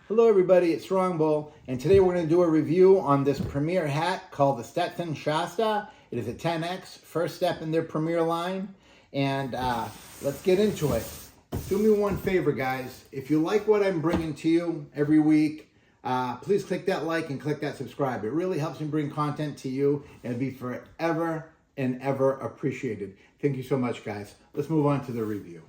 Hello everybody, it's Strongbull, and today we're going to do a review on this premier hat called the Stetson Shasta. It is a 10X, first step in their premier line, and let's get into it. Do me one favor, guys. If you like what I'm bringing to you every week, please click that like and click that subscribe. It really helps me bring content to you and it'd be forever and ever appreciated. Thank you so much, guys. Let's move on to the review.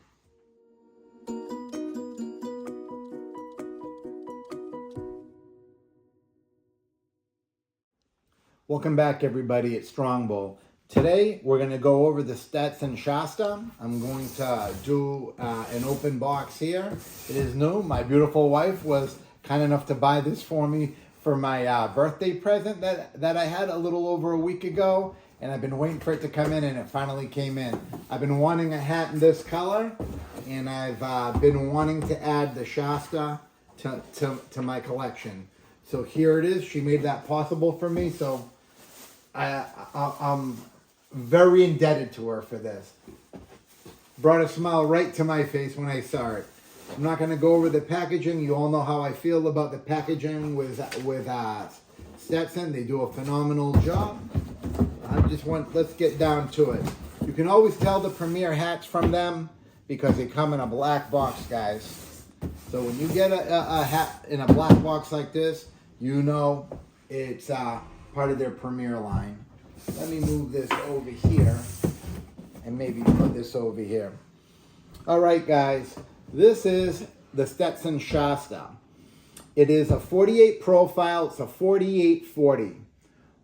Welcome back, everybody. It's Strongbull. Today, we're going to go over the Stetson Shasta. I'm going to do an open box here. It is new. My beautiful wife was kind enough to buy this for me for my birthday present that I had a little over a week ago. And I've been waiting for it to come in, and it finally came in. I've been wanting a hat in this color, and I've been wanting to add the Shasta to my collection. So here it is. She made that possible for me, so I'm very indebted to her for this. Brought a smile right to my face when I saw it. I'm not going to go over the packaging. You all know how I feel about the packaging with Stetson. They do a phenomenal job. Let's get down to it. You can always tell the premier hats from them because they come in a black box, guys. So when you get a hat in a black box like this, you know it's part of their premier line. Let me move this over here and maybe put this over here. All right, guys, this is the Stetson Shasta. It is a 48 profile. It's a 48-40.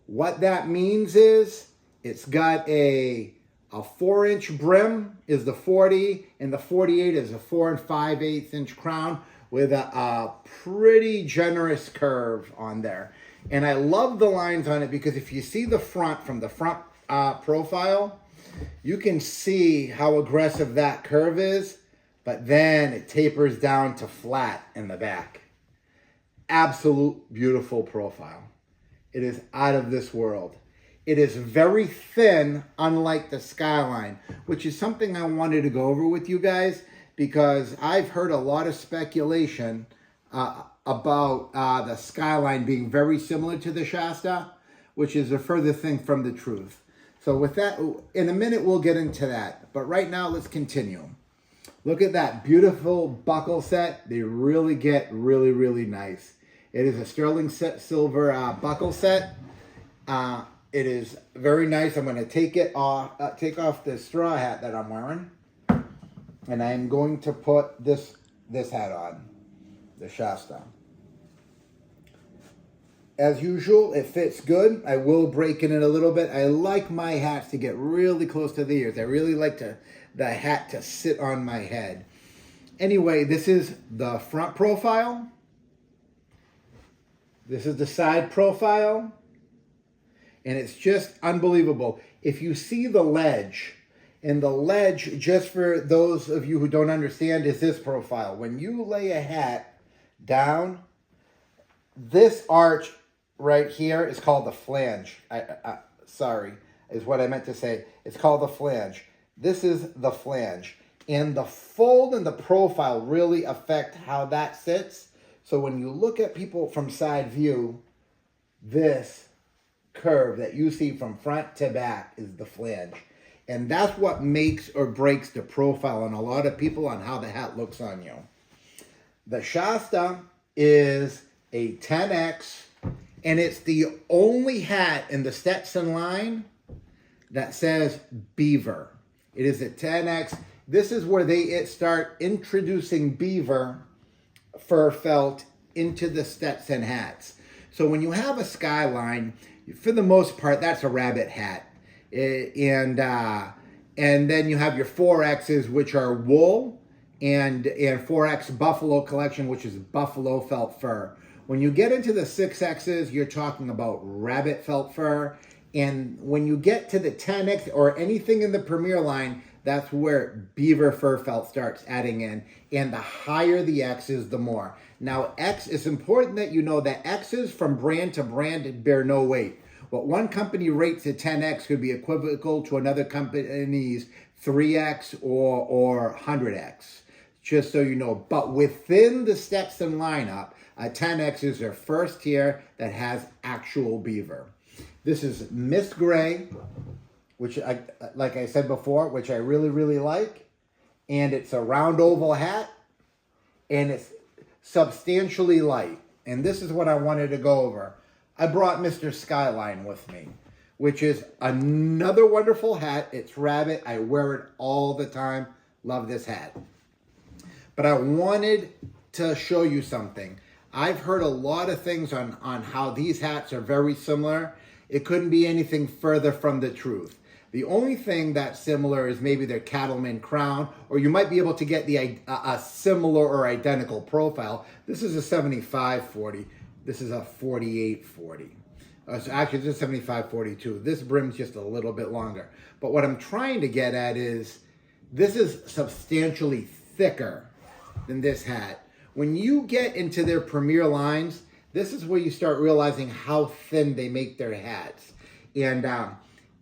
What that means is it's got a 4-inch brim is the 40, and the 48 is a 4 5/8 inch crown with a pretty generous curve on there. And I love the lines on it because if you see the front from the front profile, you can see how aggressive that curve is, but then it tapers down to flat in the back. Absolute beautiful profile. It is out of this world. It is very thin, unlike the Skyline, which is something I wanted to go over with you guys because I've heard a lot of speculation about the Skyline being very similar to the Shasta, which is a further thing from the truth. So with that, in a minute, we'll get into that. But right now, let's continue. Look at that beautiful buckle set. They really get really, really nice. It is a sterling silver buckle set. It is very nice. I'm going to take off the straw hat that I'm wearing, and I am going to put this hat on, the Shasta. As usual, it fits good. I will break in it a little bit. I like my hats to get really close to the ears. I really like the hat to sit on my head. Anyway, this is the front profile. This is the side profile. And it's just unbelievable. If you see the ledge, and the ledge, just for those of you who don't understand, is this profile. When you lay a hat down, this arch right here is called the flange. Sorry, is what I meant to say. It's called the flange. This is the flange. And the fold and the profile really affect how that sits. So when you look at people from side view, this curve that you see from front to back is the flange. And that's what makes or breaks the profile on a lot of people on how the hat looks on you. The Shasta is a 10X, and it's the only hat in the Stetson line that says Beaver. It is a 10X. This is where they start introducing Beaver fur felt into the Stetson hats. So when you have a Skyline, for the most part, that's a rabbit hat. And then you have your 4Xs, which are wool, and 4X Buffalo collection, which is buffalo felt fur. When you get into the 6Xs, you're talking about rabbit felt fur. And when you get to the 10X or anything in the premier line, that's where beaver fur felt starts adding in. And the higher the X's, the more. Now, X, it's important that you know that X's from brand to brand bear no weight. What one company rates at 10X could be equivocal to another company's 3X or 100X. just so you know. But within the Stetson lineup, a 10X is their first tier that has actual beaver. This is mist gray, which, like I said before, which I really, really like. And it's a round oval hat, and it's substantially light. And this is what I wanted to go over. I brought Mr. Skyline with me, which is another wonderful hat. It's rabbit. I wear it all the time. Love this hat. But I wanted to show you something. I've heard a lot of things on how these hats are very similar. It couldn't be anything further from the truth. The only thing that's similar is maybe their cattleman crown, or you might be able to get a similar or identical profile. This is a 75-40. This is a 48-40. So actually, this is 75-42. This brim's just a little bit longer. But what I'm trying to get at is this is substantially thicker than this hat. When you get into their premier lines, this is where you start realizing how thin they make their hats. And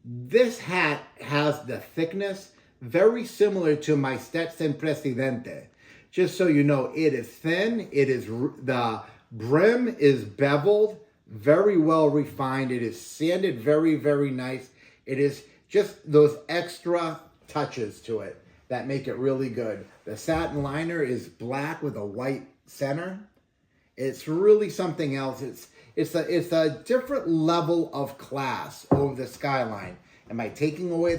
this hat has the thickness very similar to my Stetson Presidente. Just so you know, it is thin. The brim is beveled, very well refined. It is sanded very, very nice. It is just those extra touches to it that make it really good. The satin liner is black with a white center. It's really something else. It's a different level of class over the Skyline. Am I taking away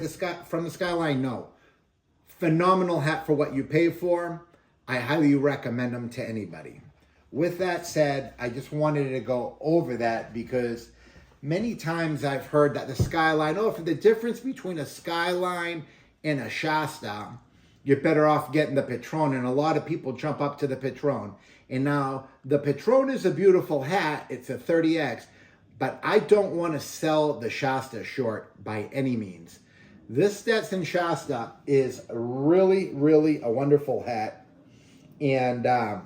from the Skyline? No. Phenomenal hat for what you pay for. I highly recommend them to anybody. With that said, I just wanted to go over that because many times I've heard that the Skyline, for the difference between a Skyline and a Shasta, you're better off getting the Patron, and a lot of people jump up to the Patron. And now, the Patron is a beautiful hat. It's a 30X, but I don't want to sell the Shasta short by any means. This Stetson Shasta is really, really a wonderful hat. And I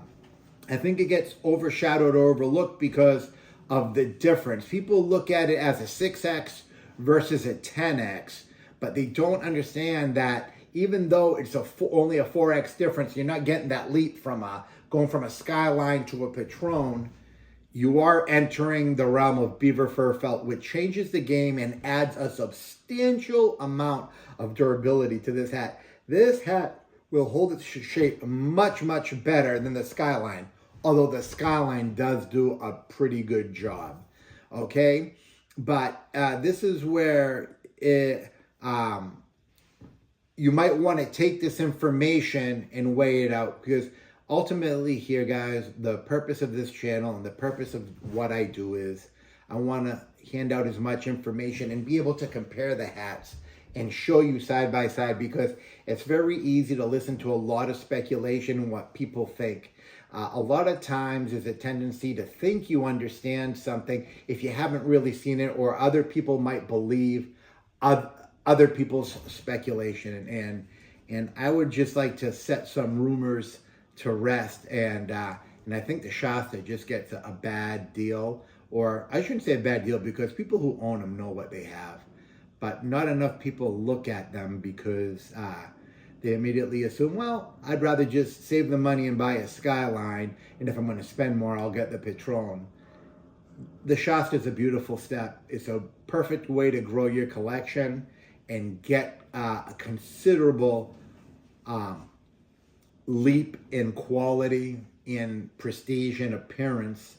think it gets overshadowed or overlooked because of the difference. People look at it as a 6X versus a 10X, but they don't understand that even though it's only a 4X difference, you're not getting that leap from going from a Skyline to a Patron. You are entering the realm of beaver fur felt, which changes the game and adds a substantial amount of durability to this hat. This hat will hold its shape much, much better than the Skyline, although the Skyline does do a pretty good job, okay? But this is where you might want to take this information and weigh it out, because ultimately here, guys, the purpose of this channel and the purpose of what I do is I want to hand out as much information and be able to compare the hats and show you side by side, because it's very easy to listen to a lot of speculation and what people think. A lot of times there's a tendency to think you understand something if you haven't really seen it, or other people might believe other people's speculation. And I would just like to set some rumors to rest, and I think the Shasta just gets a bad deal, or I shouldn't say a bad deal, because people who own them know what they have, but not enough people look at them because they immediately assume, well, I'd rather just save the money and buy a Skyline, and if I'm going to spend more, I'll get the Patron. The Shasta is a beautiful step. It's a perfect way to grow your collection and get a considerable leap in quality, in prestige, and appearance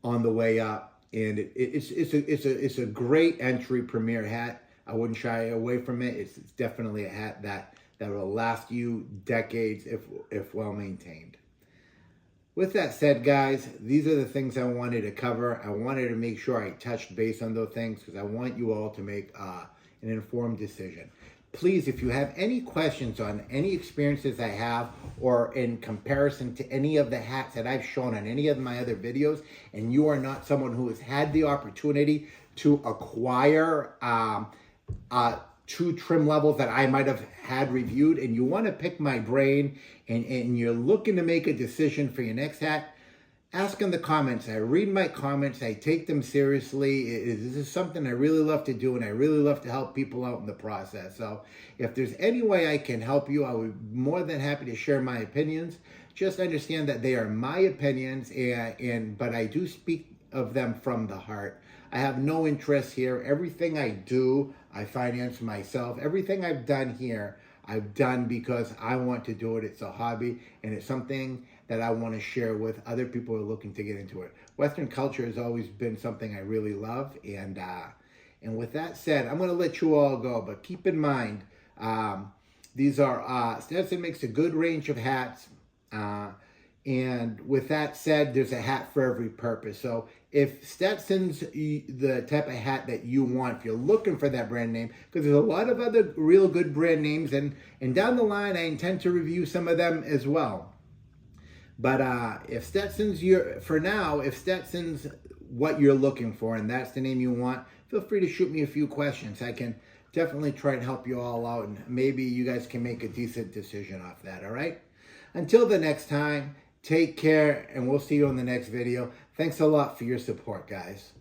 on the way up. And it's a great entry premier hat. I wouldn't shy away from it. It's definitely a hat that will last you decades if well maintained. With that said, guys, these are the things I wanted to cover. I wanted to make sure I touched base on those things because I want you all to make an informed decision. Please, if you have any questions on any experiences I have, or in comparison to any of the hats that I've shown on any of my other videos, and you are not someone who has had the opportunity to acquire two trim levels that I might have had reviewed, and you want to pick my brain, and you're looking to make a decision for your next hat, ask in the comments. I read my comments. I take them seriously. This is something I really love to do, and I really love to help people out in the process. So if there's any way I can help you, I would be more than happy to share my opinions. Just understand that they are my opinions, but I do speak of them from the heart. I have no interest here. Everything I do, I finance myself. Everything I've done here, I've done because I want to do it. It's a hobby, and it's something that I want to share with other people who are looking to get into it. Western culture has always been something I really love, and with that said, I'm going to let you all go, but keep in mind, these are, Stetson makes a good range of hats, and with that said, there's a hat for every purpose. So if Stetson's the type of hat that you want, if you're looking for that brand name, because there's a lot of other real good brand names, and down the line, I intend to review some of them as well. But if Stetson's if Stetson's what you're looking for, and that's the name you want, feel free to shoot me a few questions. I can definitely try and help you all out, and maybe you guys can make a decent decision off that, all right? Until the next time, take care, and we'll see you in the next video. Thanks a lot for your support, guys.